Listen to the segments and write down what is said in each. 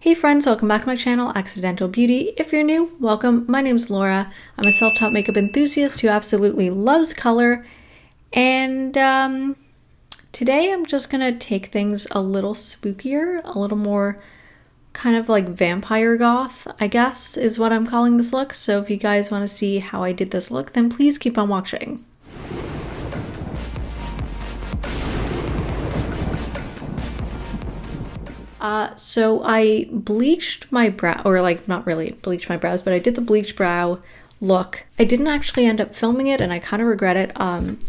Hey friends, welcome back to my channel, Accidental Beauty. If you're new, welcome. My name's Laura. I'm a self-taught makeup enthusiast who absolutely loves color. And today I'm just gonna take things a little spookier, a little more kind of like vampire goth, I guess, is what I'm calling this look. So if you guys want to see how I did this look, then please keep on watching. So I bleached my brow, or like not really bleached my brows, but I did the bleached brow look. I didn't actually end up filming it and I kind of regret it.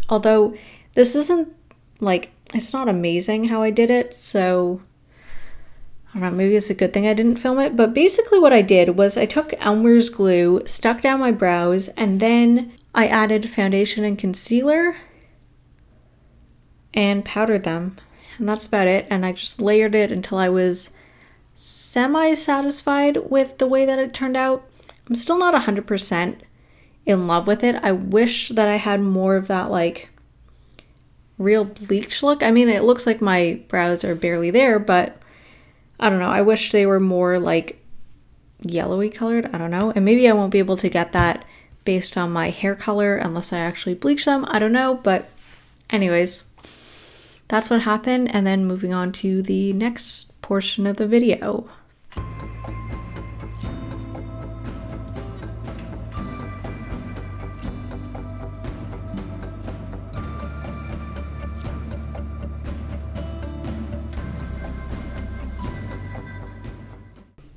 Although this isn't like, it's not amazing how I did it. So I don't know, maybe it's a good thing I didn't film it. But basically what I did was I took Elmer's glue, stuck down my brows, and then I added foundation and concealer and powdered them. And that's about it. And I just layered it until I was semi-satisfied with the way that it turned out. I'm still not 100% in love with it. I wish that I had more of that like real bleach look. I mean, it looks like my brows are barely there, but I don't know. I wish they were more like yellowy colored. I don't know. And maybe I won't be able to get that based on my hair color unless I actually bleach them. I don't know. But anyways, that's what happened, and then moving on to the next portion of the video.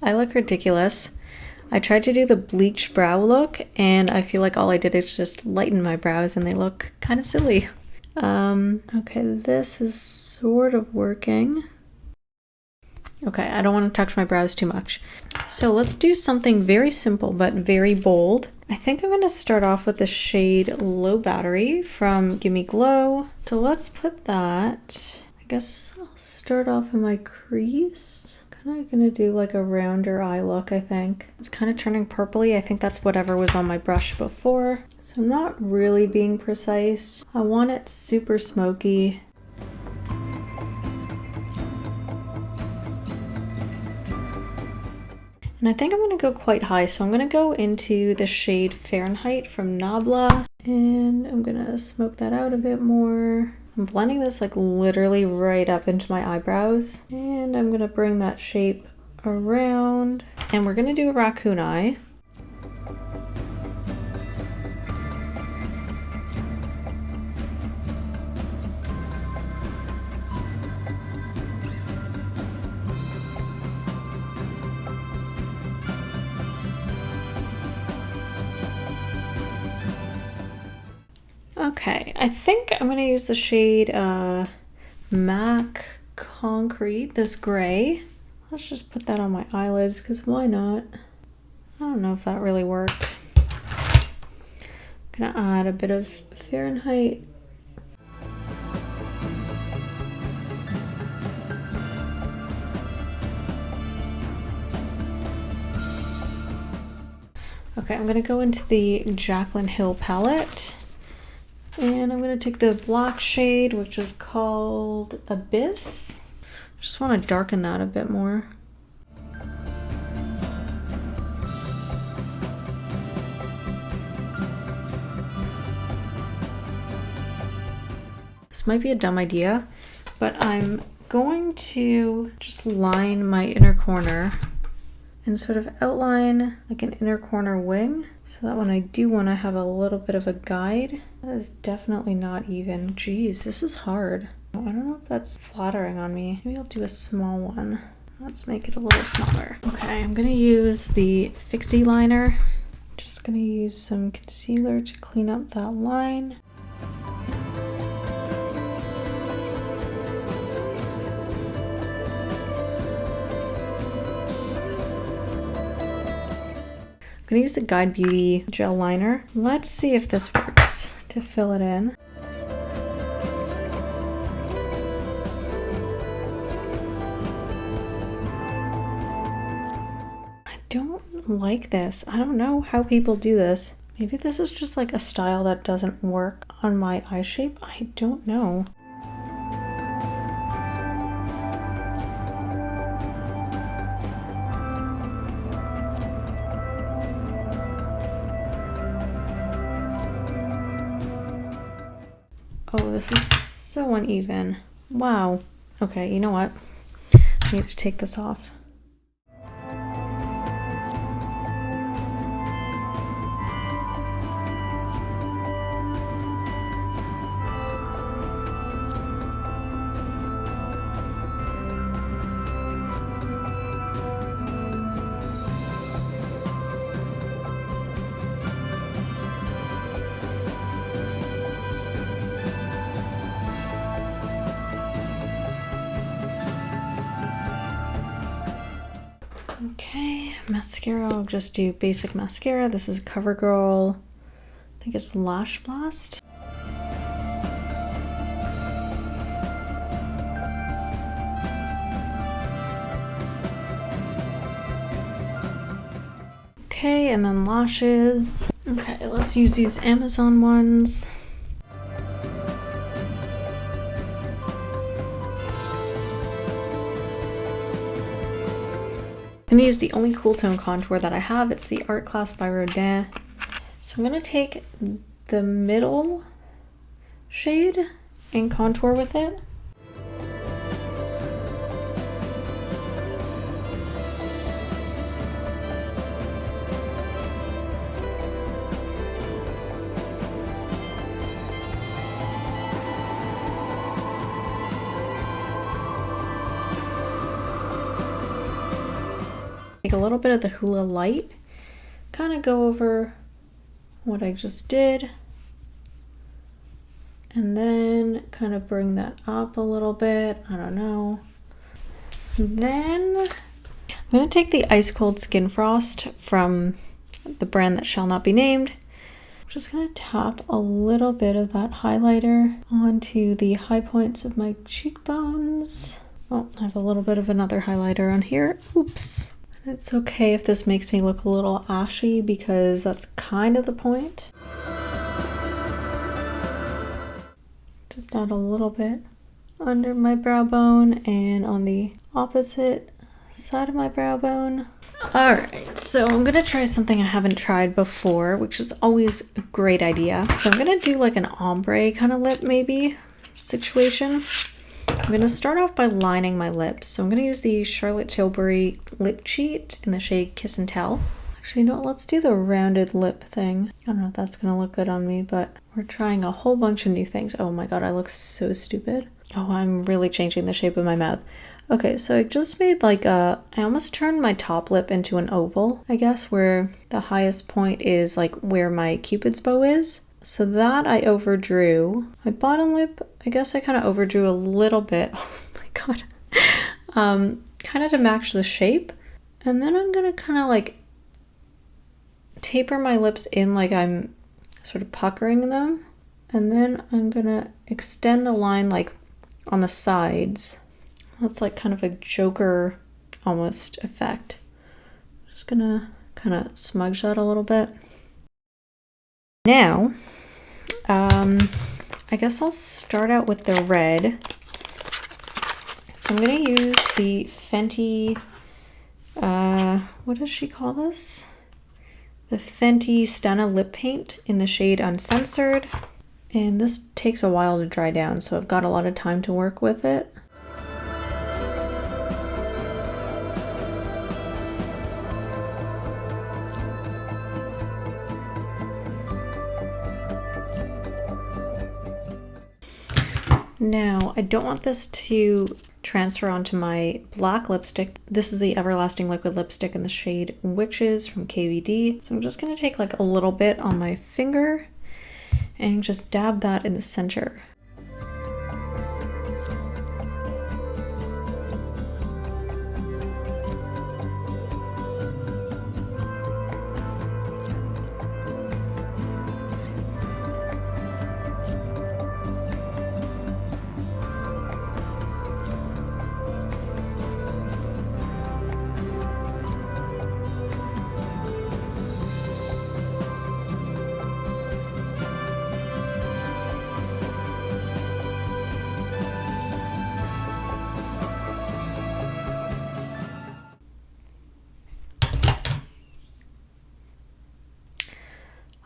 I look ridiculous. I tried to do the bleached brow look, and I feel like all I did is just lighten my brows, and they look kind of silly. Okay, this is sort of working. Okay, I don't want to touch my brows too much. So let's do something very simple but very bold. I think I'm going to start off with the shade Low Battery from Gimme Glow. So let's put that. I guess I'll start off in my crease. Kind of gonna do like a rounder eye look, I think. It's kind of turning purpley. I think that's whatever was on my brush before. So I'm not really being precise. I want it super smoky. And I think I'm gonna go quite high. So I'm gonna go into the shade Fahrenheit from Nabla. And I'm gonna smoke that out a bit more. I'm blending this like literally right up into my eyebrows, and I'm gonna bring that shape around, and we're gonna do a raccoon eye. Okay, I think I'm gonna use the shade Mac Concrete, this gray. Let's just put that on my eyelids, because why not? I don't know if that really worked. I'm gonna add a bit of Fahrenheit. Okay, I'm gonna go into the Jaclyn Hill palette. And I'm going to take the black shade, which is called Abyss. Just want to darken that a bit more. This might be a dumb idea, but I'm going to just line my inner corner and sort of outline like an inner corner wing, so that when I do want to have a little bit of a guide. That is definitely not even. Jeez, this is hard. I don't know if that's flattering on me. Maybe I'll do a small one. Let's make it a little smaller. Okay, I'm gonna use the Fixie liner. Just gonna use some concealer to clean up that line. I'm gonna use the Guide Beauty gel liner. Let's see if this works to fill it in. I don't like this. I don't know how people do this. Maybe this is just like a style that doesn't work on my eye shape. I don't know. Oh, this is so uneven. Wow. Okay, you know what? I need to take this off. Okay, mascara, I'll just do basic mascara. This is CoverGirl, I think it's Lash Blast. Okay, and then lashes. Okay, let's use these Amazon ones. I'm gonna use the only cool tone contour that I have. It's the Art Class by Rodin. So I'm gonna take the middle shade and contour with it. Take a little bit of the Hula Light, kind of go over what I just did, and then kind of bring that up a little bit. I don't know. Then I'm going to take the Ice Cold Skin Frost from the brand that shall not be named. I'm just going to tap a little bit of that highlighter onto the high points of my cheekbones. Oh, I have a little bit of another highlighter on here. Oops. It's okay if this makes me look a little ashy because that's kind of the point. Just add a little bit under my brow bone and on the opposite side of my brow bone. Alright, so I'm gonna try something I haven't tried before, which is always a great idea. So I'm gonna do like an ombre kind of lip maybe situation. I'm going to start off by lining my lips. So I'm going to use the Charlotte Tilbury Lip Cheat in the shade Kiss and Tell. Actually, no, let's do the rounded lip thing. I don't know if that's going to look good on me, but we're trying a whole bunch of new things. Oh my god, I look so stupid. Oh, I'm really changing the shape of my mouth. Okay, so I just made like I almost turned my top lip into an oval, I guess, where the highest point is like where my Cupid's bow is. So that I overdrew. My bottom lip, I guess I kind of overdrew a little bit. Oh my god. Kind of to match the shape. And then I'm gonna kind of like taper my lips in like I'm sort of puckering them. And then I'm gonna extend the line like on the sides. That's like kind of a Joker almost effect. Just gonna kind of smudge that a little bit. Now, I guess I'll start out with the red. So I'm going to use the Fenty, what does she call this? The Fenty Stunna Lip Paint in the shade Uncensored. And this takes a while to dry down, so I've got a lot of time to work with it. Now, I don't want this to transfer onto my black lipstick. This is the Everlasting Liquid Lipstick in the shade Witches from KVD. So I'm just going to take like a little bit on my finger and just dab that in the center.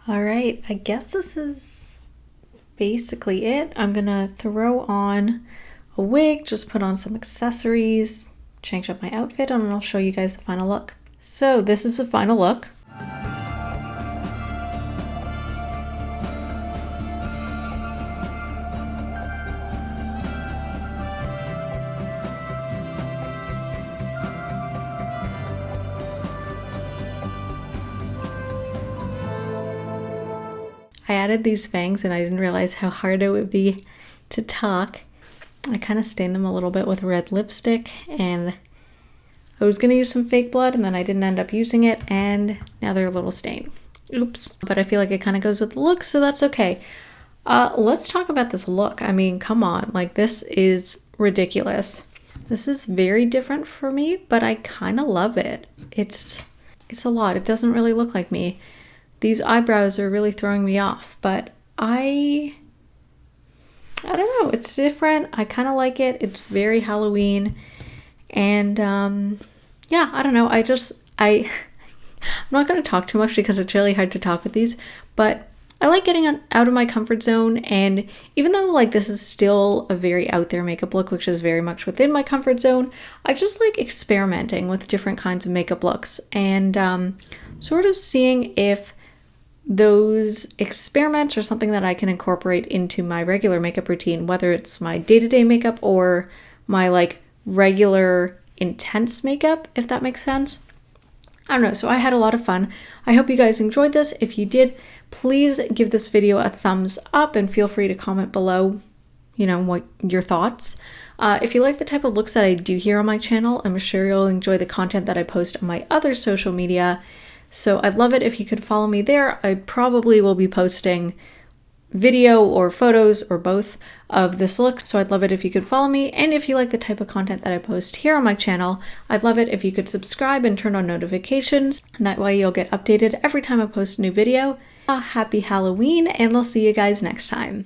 All right, I guess this is basically it. I'm gonna throw on a wig, just put on some accessories, change up my outfit, and I'll show you guys the final look. So this is the final look. I added these fangs and I didn't realize how hard it would be to talk. I kind of stained them a little bit with red lipstick, and I was going to use some fake blood and then I didn't end up using it, and now they're a little stained. Oops. But I feel like it kind of goes with the look, so that's okay. Let's talk about this look. I mean, come on, like this is ridiculous. This is very different for me, but I kind of love it. It's a lot. It doesn't really look like me. These eyebrows are really throwing me off, but I don't know, it's different. I kind of like it. It's very Halloween, and yeah, I don't know. I'm not going to talk too much because it's really hard to talk with these, but I like getting out of my comfort zone, and even though like this is still a very out there makeup look, which is very much within my comfort zone, I just like experimenting with different kinds of makeup looks and sort of seeing if those experiments are something that I can incorporate into my regular makeup routine, whether it's my day-to-day makeup or my like regular intense makeup, if that makes sense. I don't know, so I had a lot of fun. I hope you guys enjoyed this. If you did, please give this video a thumbs up and feel free to comment below, you know, what your thoughts. If you like the type of looks that I do here on my channel, I'm sure you'll enjoy the content that I post on my other social media. So I'd love it if you could follow me there. I probably will be posting video or photos or both of this look, so I'd love it if you could follow me. And if you like the type of content that I post here on my channel, I'd love it if you could subscribe and turn on notifications, and that way you'll get updated every time I post a new video. Happy Halloween, and I'll see you guys next time.